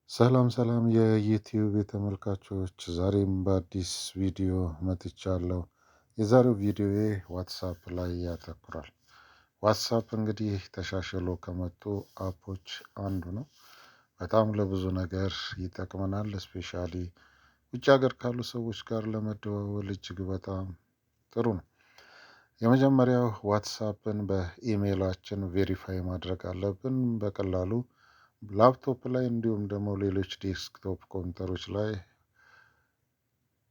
ሰላም ሰላም የዩቲዩብ ተመልካቾች፣ ዛሬም በአዲስ ቪዲዮ መጥቻለሁ። የዛሬው ቪዲዮዬ ዋትሳፕ ላይ ያተኩራል። ዋትሳፕ እንግዲህ ተሻሽሎ ከመጡ አፖች አንዱ ነው። በጣም ለብዙ ነገር ይጠቅመናል። እስፔሻሊ ውጭ ሀገር ካሉ ሰዎች ጋር ለመደዋወል እጅግ በጣም ጥሩ ነው። የመጀመሪያው ዋትሳፕን በኢሜይላችን ቬሪፋይ ማድረግ አለብን በቀላሉ ላፕቶፕ ላይ እንዲሁም ደግሞ ሌሎች ዴስክቶፕ ኮምፒውተሮች ላይ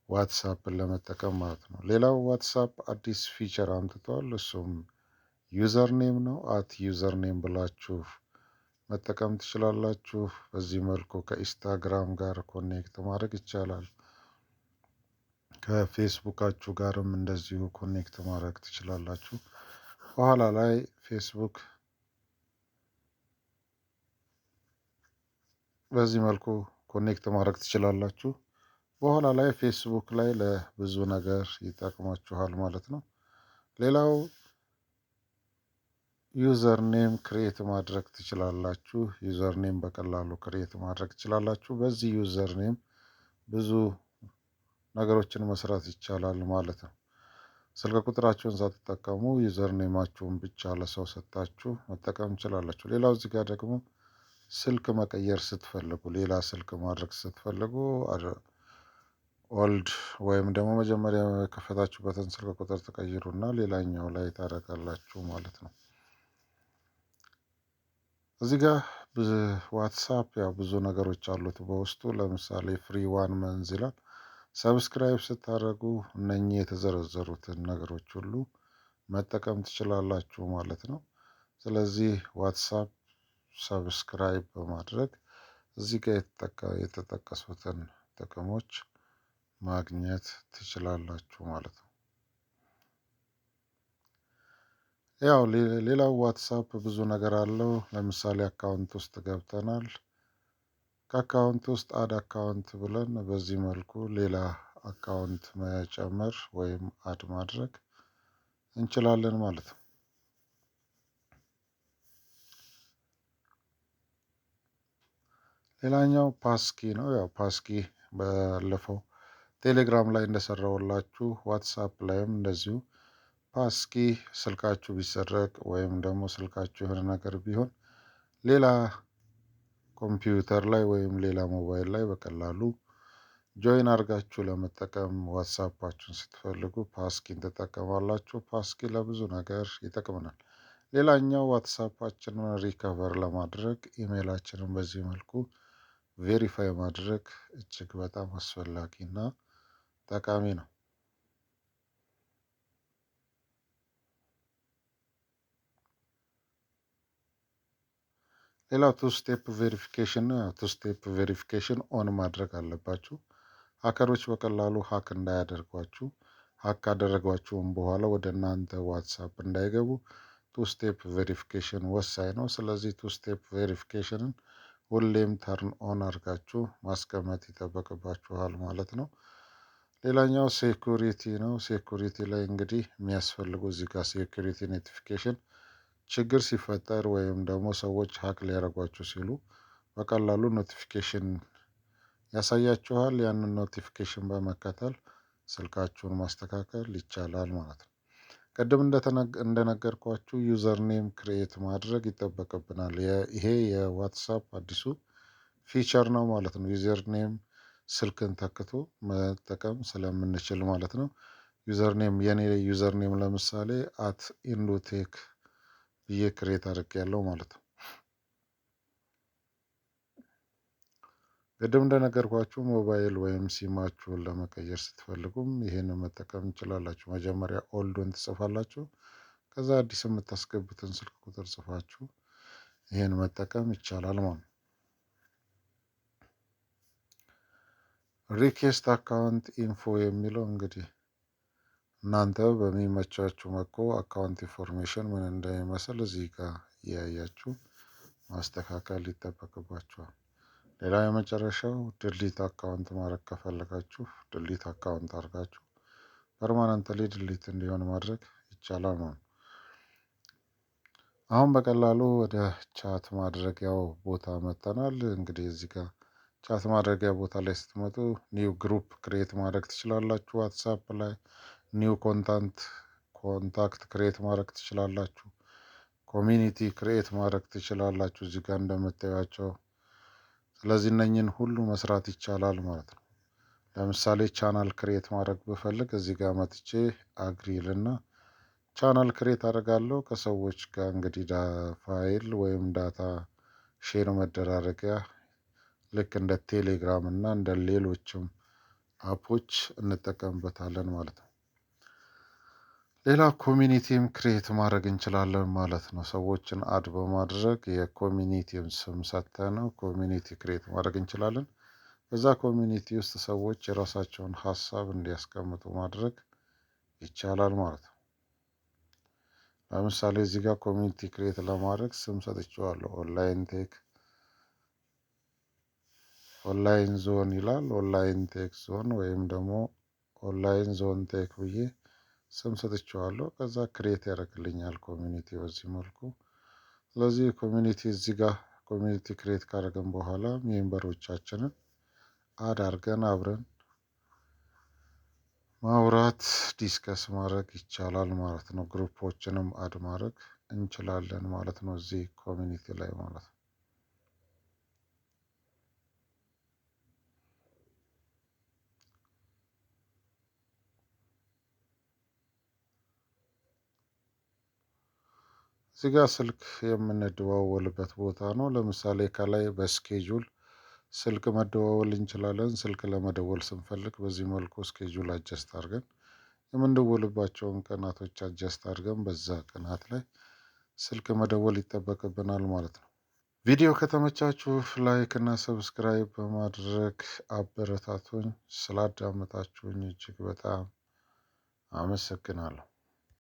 ዋትሳፕን ለመጠቀም ማለት ነው። ሌላው ዋትሳፕ አዲስ ፊቸር አምጥቷል። እሱም ዩዘር ኔም ነው። ዩዘር ኔም ብላችሁ መጠቀም ትችላላችሁ። በዚህ መልኩ ከኢንስታግራም ጋር ኮኔክት ማድረግ ይቻላል። ከፌስቡካችሁ ጋርም እንደዚሁ ኮኔክት ማድረግ ትችላላችሁ። በኋላ ላይ ፌስቡክ በዚህ መልኩ ኮኔክት ማድረግ ትችላላችሁ። በኋላ ላይ ፌስቡክ ላይ ለብዙ ነገር ይጠቅማችኋል ማለት ነው። ሌላው ዩዘር ኔም ክሬት ማድረግ ትችላላችሁ። ዩዘር ኔም በቀላሉ ክሬት ማድረግ ትችላላችሁ። በዚህ ዩዘር ኔም ብዙ ነገሮችን መስራት ይቻላል ማለት ነው። ስልክ ቁጥራችሁን ሳትጠቀሙ ዩዘር ኔማችሁን ብቻ ለሰው ሰጥታችሁ መጠቀም ትችላላችሁ። ሌላው እዚህ ጋር ደግሞ ስልክ መቀየር ስትፈልጉ፣ ሌላ ስልክ ማድረግ ስትፈልጉ ኦልድ ወይም ደግሞ መጀመሪያ የከፈታችሁበትን ስልክ ቁጥር ትቀይሩና ሌላኛው ላይ ታደርጋላችሁ ማለት ነው። እዚህ ጋር ዋትሳፕ ያው ብዙ ነገሮች አሉት በውስጡ። ለምሳሌ ፍሪ ዋን መንዝ ይላል። ሰብስክራይብ ስታደርጉ እነኚህ የተዘረዘሩትን ነገሮች ሁሉ መጠቀም ትችላላችሁ ማለት ነው። ስለዚህ ዋትሳፕ ሰብስክራይብ በማድረግ እዚህ ጋር የተጠቀሱትን ጥቅሞች ማግኘት ትችላላችሁ ማለት ነው። ያው ሌላው ዋትሳፕ ብዙ ነገር አለው። ለምሳሌ አካውንት ውስጥ ገብተናል። ከአካውንት ውስጥ አድ አካውንት ብለን በዚህ መልኩ ሌላ አካውንት መጨመር ወይም አድ ማድረግ እንችላለን ማለት ነው። ሌላኛው ፓስኪ ነው። ያው ፓስኪ ባለፈው ቴሌግራም ላይ እንደሰራውላችሁ ዋትሳፕ ላይም እንደዚሁ ፓስኪ ስልካችሁ ቢሰረቅ ወይም ደግሞ ስልካችሁ የሆነ ነገር ቢሆን ሌላ ኮምፒውተር ላይ ወይም ሌላ ሞባይል ላይ በቀላሉ ጆይን አድርጋችሁ ለመጠቀም ዋትሳፓችሁን ስትፈልጉ ፓስኪን ትጠቀማላችሁ። ፓስኪ ለብዙ ነገር ይጠቅመናል። ሌላኛው ዋትሳፓችንን ሪከቨር ለማድረግ ኢሜይላችንን በዚህ መልኩ ቬሪፋይ ማድረግ እጅግ በጣም አስፈላጊና ጠቃሚ ነው። ሌላው ቱ ስቴፕ ቬሪፊኬሽን ነው። ቱ ስቴፕ ቬሪፊኬሽን ኦን ማድረግ አለባችሁ። ሀከሮች በቀላሉ ሀክ እንዳያደርጓችሁ፣ ሀክ ካደረጓችሁም በኋላ ወደ እናንተ ዋትሳፕ እንዳይገቡ ቱ ስቴፕ ቬሪፊኬሽን ወሳኝ ነው። ስለዚህ ቱ ስቴፕ ቬሪፊኬሽንን ሁሌም ተርን ኦን አድርጋችሁ ማስቀመጥ ይጠበቅባችኋል ማለት ነው። ሌላኛው ሴኩሪቲ ነው። ሴኩሪቲ ላይ እንግዲህ የሚያስፈልጉ እዚህ ጋር ሴኩሪቲ ኖቲፊኬሽን ችግር ሲፈጠር ወይም ደግሞ ሰዎች ሀክ ሊያደርጓችሁ ሲሉ በቀላሉ ኖቲፊኬሽን ያሳያችኋል። ያንን ኖቲፊኬሽን በመከተል ስልካችሁን ማስተካከል ይቻላል ማለት ነው። ቅድም እንደነገርኳችሁ ዩዘር ኔም ክሬት ማድረግ ይጠበቅብናል። ይሄ የዋትሳፕ አዲሱ ፊቸር ነው ማለት ነው። ዩዘር ኔም ስልክን ተክቶ መጠቀም ስለምንችል ማለት ነው። ዩዘር ኔም የኔ ዩዘር ኔም ለምሳሌ ኢንዶቴክ ብዬ ክሬት አድርጌያለሁ ማለት ነው። ቅድም እንደነገርኳችሁ ሞባይል ወይም ሲማችሁን ለመቀየር ስትፈልጉም ይሄንን መጠቀም እንችላላችሁ። መጀመሪያ ኦልዱን ትጽፋላችሁ። ከዛ አዲስ የምታስገቡትን ስልክ ቁጥር ጽፋችሁ ይሄን መጠቀም ይቻላል ማለት ነው። ሪኬስት አካውንት ኢንፎ የሚለው እንግዲህ እናንተ በሚመቻችሁ መልኩ አካውንት ኢንፎርሜሽን ምን እንደሚመስል እዚህ ጋር እያያችሁ ማስተካከል ይጠበቅባችኋል። ሌላ የመጨረሻው ድሊት አካውንት ማድረግ ከፈለጋችሁ ድሊት አካውንት አድርጋችሁ ፐርማነንትሊ ድሊት እንዲሆን ማድረግ ይቻላል ማለት ነው። አሁን በቀላሉ ወደ ቻት ማድረጊያው ቦታ መጥተናል። እንግዲህ እዚህ ጋር ቻት ማድረጊያ ቦታ ላይ ስትመጡ ኒው ግሩፕ ክሬት ማድረግ ትችላላችሁ። ዋትሳፕ ላይ ኒው ኮንታክት ክሬት ማድረግ ትችላላችሁ። ኮሚኒቲ ክሬት ማድረግ ትችላላችሁ እዚህ ጋር እንደምታዩቸው። ስለዚህ እነኝን ሁሉ መስራት ይቻላል ማለት ነው። ለምሳሌ ቻናል ክሬት ማድረግ ብፈልግ እዚህ ጋር መጥቼ አግሪልና ቻናል ክሬት አደርጋለሁ። ከሰዎች ጋር እንግዲህ ፋይል ወይም ዳታ ሼር መደራረጊያ ልክ እንደ ቴሌግራም እና እንደ ሌሎችም አፖች እንጠቀምበታለን ማለት ነው። ሌላ ኮሚኒቲም ክሬት ማድረግ እንችላለን ማለት ነው። ሰዎችን አድ በማድረግ የኮሚኒቲውን ስም ሰጥተነው ኮሚኒቲ ክሬት ማድረግ እንችላለን። በዛ ኮሚኒቲ ውስጥ ሰዎች የራሳቸውን ሀሳብ እንዲያስቀምጡ ማድረግ ይቻላል ማለት ነው። ለምሳሌ እዚህ ጋር ኮሚኒቲ ክሬት ለማድረግ ስም ሰጥቼዋለሁ። ኦንላይን ዞን ይላል። ኦንላይን ቴክ ዞን ወይም ደግሞ ኦንላይን ዞን ቴክ ብዬ ስም ሰጥቼዋለሁ። ከዛ ክሬት ያደርግልኛል ኮሚኒቲ በዚህ መልኩ። ስለዚህ ኮሚኒቲ እዚህ ጋር ኮሚኒቲ ክሬት ካደረግን በኋላ ሜምበሮቻችንን አድ አድርገን አብረን ማውራት ዲስከስ ማድረግ ይቻላል ማለት ነው። ግሩፖችንም አድ ማድረግ እንችላለን ማለት ነው እዚህ ኮሚኒቲ ላይ ማለት ነው። እዚህ ጋር ስልክ የምንደዋወልበት ቦታ ነው። ለምሳሌ ከላይ በስኬጁል ስልክ መደዋወል እንችላለን። ስልክ ለመደወል ስንፈልግ በዚህ መልኩ ስኬጁል አጀስት አድርገን የምንደውልባቸውን ቀናቶች አጀስት አድርገን በዛ ቀናት ላይ ስልክ መደወል ይጠበቅብናል ማለት ነው። ቪዲዮ ከተመቻችሁ ላይክ እና ሰብስክራይብ በማድረግ አበረታቱኝ። ስላዳመጣችሁኝ እጅግ በጣም አመሰግናለሁ።